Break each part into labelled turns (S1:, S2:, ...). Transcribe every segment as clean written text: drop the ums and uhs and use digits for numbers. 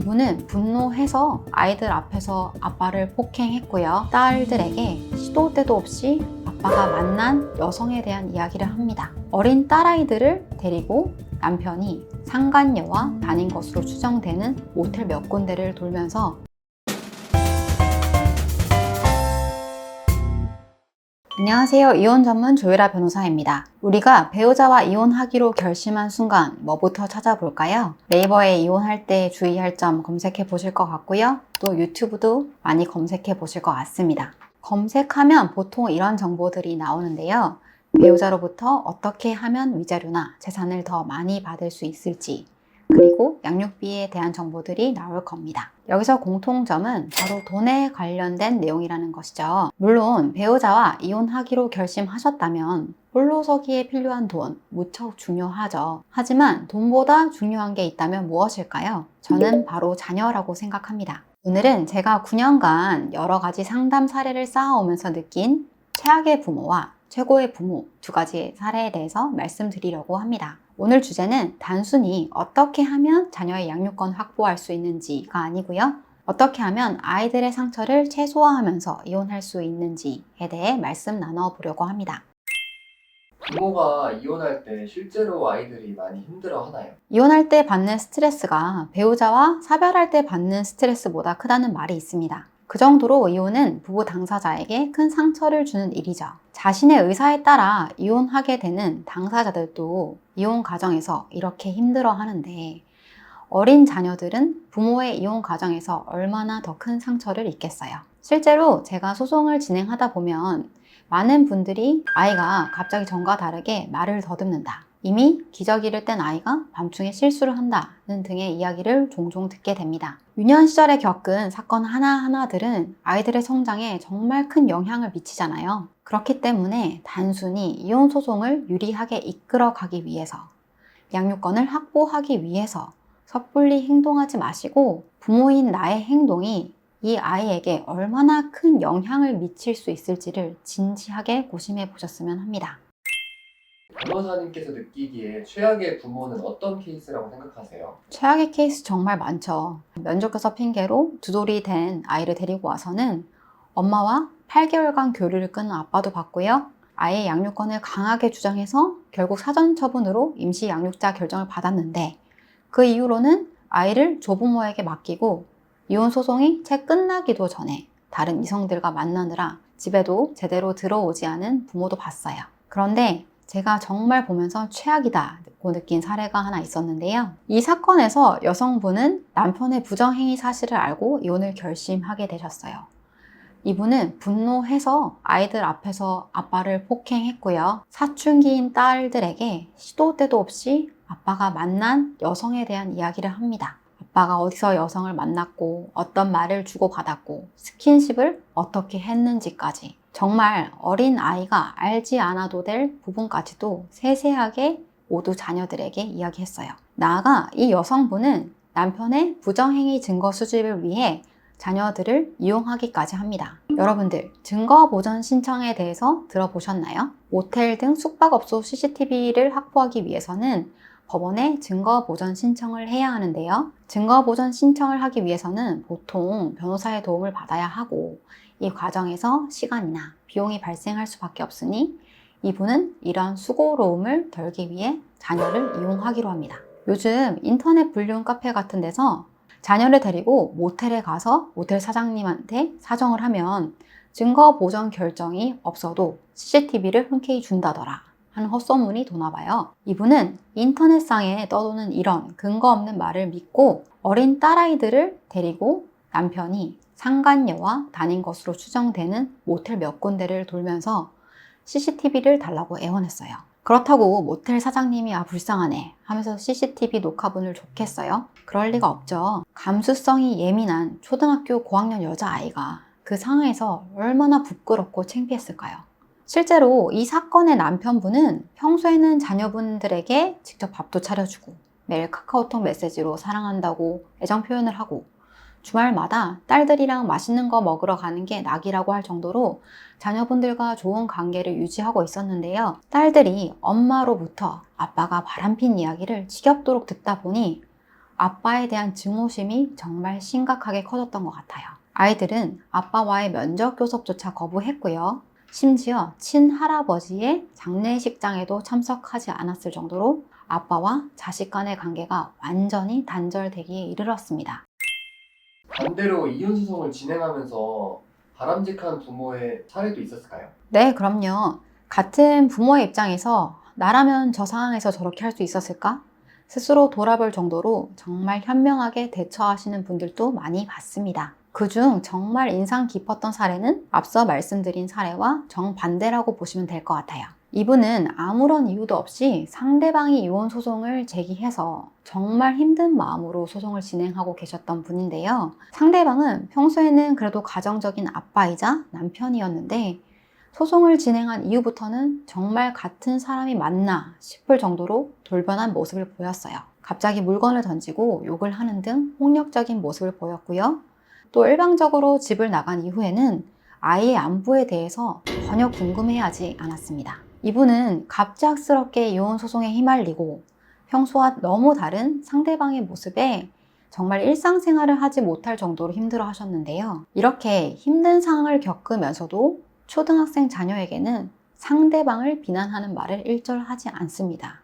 S1: 이분은 분노해서 아이들 앞에서 아빠를 폭행했고요. 딸들에게 시도 때도 없이 아빠가 만난 여성에 대한 이야기를 합니다. 어린 딸아이들을 데리고 남편이 상간녀와 다닌 것으로 추정되는 모텔 몇 군데를 돌면서 안녕하세요. 이혼 전문 조유라 변호사입니다. 우리가 배우자와 이혼하기로 결심한 순간 뭐부터 찾아볼까요? 네이버에 이혼할 때 주의할 점 검색해 보실 것 같고요. 또 유튜브도 많이 검색해 보실 것 같습니다. 검색하면 보통 이런 정보들이 나오는데요. 배우자로부터 어떻게 하면 위자료나 재산을 더 많이 받을 수 있을지, 그리고 양육비에 대한 정보들이 나올 겁니다. 여기서 공통점은 바로 돈에 관련된 내용이라는 것이죠. 물론 배우자와 이혼하기로 결심하셨다면 홀로서기에 필요한 돈 무척 중요하죠. 하지만 돈보다 중요한 게 있다면 무엇일까요? 저는 바로 자녀라고 생각합니다. 오늘은 제가 9년간 여러 가지 상담 사례를 쌓아오면서 느낀 최악의 부모와 최고의 부모 두 가지 사례에 대해서 말씀드리려고 합니다. 오늘 주제는 단순히 어떻게 하면 자녀의 양육권 확보할 수 있는지가 아니고요. 어떻게 하면 아이들의 상처를 최소화하면서 이혼할 수 있는지에 대해 말씀 나눠보려고 합니다.
S2: 부모가 이혼할 때 실제로 아이들이 많이 힘들어 하나요?
S1: 이혼할 때 받는 스트레스가 배우자와 사별할 때 받는 스트레스보다 크다는 말이 있습니다. 그 정도로 이혼은 부부 당사자에게 큰 상처를 주는 일이죠. 자신의 의사에 따라 이혼하게 되는 당사자들도 이혼 과정에서 이렇게 힘들어 하는데 어린 자녀들은 부모의 이혼 과정에서 얼마나 더 큰 상처를 입겠어요. 실제로 제가 소송을 진행하다 보면 많은 분들이 아이가 갑자기 전과 다르게 말을 더듬는다, 이미 기저귀를 뗀 아이가 밤중에 실수를 한다는 등의 이야기를 종종 듣게 됩니다. 유년 시절에 겪은 사건 하나하나들은 아이들의 성장에 정말 큰 영향을 미치잖아요. 그렇기 때문에 단순히 이혼 소송을 유리하게 이끌어가기 위해서, 양육권을 확보하기 위해서 섣불리 행동하지 마시고 부모인 나의 행동이 이 아이에게 얼마나 큰 영향을 미칠 수 있을지를 진지하게 고심해 보셨으면 합니다.
S2: 변호사님께서 느끼기에 최악의 부모는 어떤 케이스라고 생각하세요?
S1: 최악의 케이스 정말 많죠. 면접교사 핑계로 두돌이 된 아이를 데리고 와서는 엄마와 8개월간 교류를 끊은 아빠도 봤고요. 아이의 양육권을 강하게 주장해서 결국 사전처분으로 임시 양육자 결정을 받았는데 그 이후로는 아이를 조부모에게 맡기고 이혼 소송이 채 끝나기도 전에 다른 이성들과 만나느라 집에도 제대로 들어오지 않은 부모도 봤어요. 그런데 제가 정말 보면서 최악이다고 느낀 사례가 하나 있었는데요. 이 사건에서 여성분은 남편의 부정행위 사실을 알고 이혼을 결심하게 되셨어요. 이분은 분노해서 아이들 앞에서 아빠를 폭행했고요. 사춘기인 딸들에게 시도 때도 없이 아빠가 만난 여성에 대한 이야기를 합니다. 아빠가 어디서 여성을 만났고 어떤 말을 주고받았고 스킨십을 어떻게 했는지까지 정말 어린 아이가 알지 않아도 될 부분까지도 세세하게 모두 자녀들에게 이야기했어요. 나아가 이 여성분은 남편의 부정행위 증거 수집을 위해 자녀들을 이용하기까지 합니다. 여러분들, 증거보전 신청에 대해서 들어보셨나요? 모텔 등 숙박업소 CCTV를 확보하기 위해서는 법원에 증거보전 신청을 해야 하는데요. 증거보전 신청을 하기 위해서는 보통 변호사의 도움을 받아야 하고 이 과정에서 시간이나 비용이 발생할 수밖에 없으니 이분은 이런 수고로움을 덜기 위해 자녀를 이용하기로 합니다. 요즘 인터넷 불륜 카페 같은 데서 자녀를 데리고 모텔에 가서 모텔 사장님한테 사정을 하면 증거 보전 결정이 없어도 CCTV를 흔쾌히 준다더라 하는 헛소문이 도나봐요. 이분은 인터넷상에 떠도는 이런 근거 없는 말을 믿고 어린 딸아이들을 데리고 남편이 상간녀와 다닌 것으로 추정되는 모텔 몇 군데를 돌면서 CCTV를 달라고 애원했어요. 그렇다고 모텔 사장님이 불쌍하네 하면서 CCTV 녹화본을 줬겠어요? 그럴 리가 없죠. 감수성이 예민한 초등학교 고학년 여자아이가 그 상황에서 얼마나 부끄럽고 창피했을까요? 실제로 이 사건의 남편분은 평소에는 자녀분들에게 직접 밥도 차려주고 매일 카카오톡 메시지로 사랑한다고 애정 표현을 하고 주말마다 딸들이랑 맛있는 거 먹으러 가는 게 낙이라고 할 정도로 자녀분들과 좋은 관계를 유지하고 있었는데요. 딸들이 엄마로부터 아빠가 바람핀 이야기를 지겹도록 듣다 보니 아빠에 대한 증오심이 정말 심각하게 커졌던 것 같아요. 아이들은 아빠와의 면접 교섭조차 거부했고요. 심지어 친할아버지의 장례식장에도 참석하지 않았을 정도로 아빠와 자식 간의 관계가 완전히 단절되기에 이르렀습니다.
S2: 반대로 이혼 소송을 진행하면서 바람직한 부모의 사례도 있었을까요?
S1: 네, 그럼요. 같은 부모의 입장에서 나라면 저 상황에서 저렇게 할 수 있었을까? 스스로 돌아볼 정도로 정말 현명하게 대처하시는 분들도 많이 봤습니다. 그중 정말 인상 깊었던 사례는 앞서 말씀드린 사례와 정반대라고 보시면 될 것 같아요. 이분은 아무런 이유도 없이 상대방이 이혼 소송을 제기해서 정말 힘든 마음으로 소송을 진행하고 계셨던 분인데요. 상대방은 평소에는 그래도 가정적인 아빠이자 남편이었는데 소송을 진행한 이후부터는 정말 같은 사람이 맞나 싶을 정도로 돌변한 모습을 보였어요. 갑자기 물건을 던지고 욕을 하는 등 폭력적인 모습을 보였고요. 또 일방적으로 집을 나간 이후에는 아이의 안부에 대해서 전혀 궁금해하지 않았습니다. 이분은 갑작스럽게 이혼 소송에 휘말리고 평소와 너무 다른 상대방의 모습에 정말 일상생활을 하지 못할 정도로 힘들어 하셨는데요. 이렇게 힘든 상황을 겪으면서도 초등학생 자녀에게는 상대방을 비난하는 말을 일절하지 않습니다.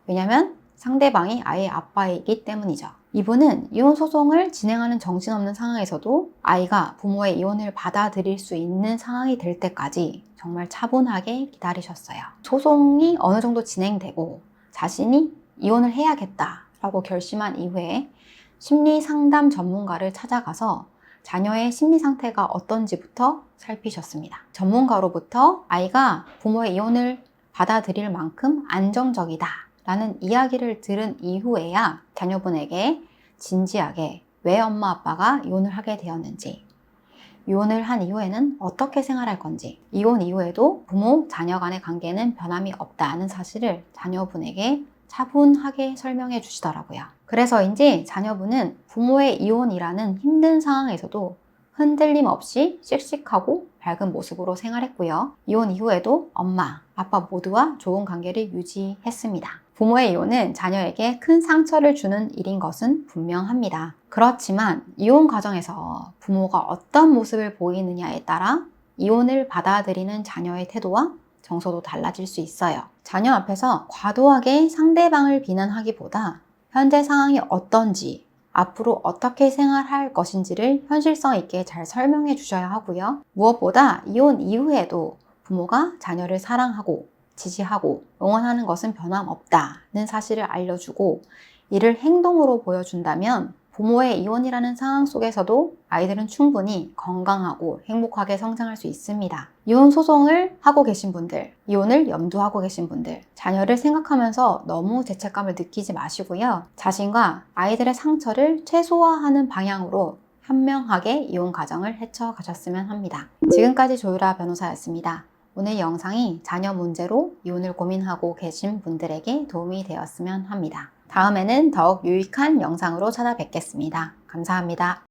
S1: 왜냐하면 상대방이 아이의 아빠이기 때문이죠. 이분은 이혼 소송을 진행하는 정신없는 상황에서도 아이가 부모의 이혼을 받아들일 수 있는 상황이 될 때까지 정말 차분하게 기다리셨어요. 소송이 어느 정도 진행되고 자신이 이혼을 해야겠다라고 결심한 이후에 심리 상담 전문가를 찾아가서 자녀의 심리 상태가 어떤지부터 살피셨습니다. 전문가로부터 아이가 부모의 이혼을 받아들일 만큼 안정적이다 라는 이야기를 들은 이후에야 자녀분에게 진지하게 왜 엄마 아빠가 이혼을 하게 되었는지, 이혼을 한 이후에는 어떻게 생활할 건지, 이혼 이후에도 부모, 자녀 간의 관계는 변함이 없다는 사실을 자녀분에게 차분하게 설명해 주시더라고요. 그래서인지 자녀분은 부모의 이혼이라는 힘든 상황에서도 흔들림 없이 씩씩하고 밝은 모습으로 생활했고요. 이혼 이후에도 엄마, 아빠 모두와 좋은 관계를 유지했습니다. 부모의 이혼은 자녀에게 큰 상처를 주는 일인 것은 분명합니다. 그렇지만 이혼 과정에서 부모가 어떤 모습을 보이느냐에 따라 이혼을 받아들이는 자녀의 태도와 정서도 달라질 수 있어요. 자녀 앞에서 과도하게 상대방을 비난하기보다 현재 상황이 어떤지, 앞으로 어떻게 생활할 것인지를 현실성 있게 잘 설명해 주셔야 하고요. 무엇보다 이혼 이후에도 부모가 자녀를 사랑하고 지지하고 응원하는 것은 변함없다는 사실을 알려주고 이를 행동으로 보여준다면 부모의 이혼이라는 상황 속에서도 아이들은 충분히 건강하고 행복하게 성장할 수 있습니다. 이혼 소송을 하고 계신 분들, 이혼을 염두하고 계신 분들, 자녀를 생각하면서 너무 죄책감을 느끼지 마시고요. 자신과 아이들의 상처를 최소화하는 방향으로 현명하게 이혼 과정을 헤쳐가셨으면 합니다. 지금까지 조유라 변호사였습니다. 오늘 영상이 자녀 문제로 이혼을 고민하고 계신 분들에게 도움이 되었으면 합니다. 다음에는 더욱 유익한 영상으로 찾아뵙겠습니다. 감사합니다.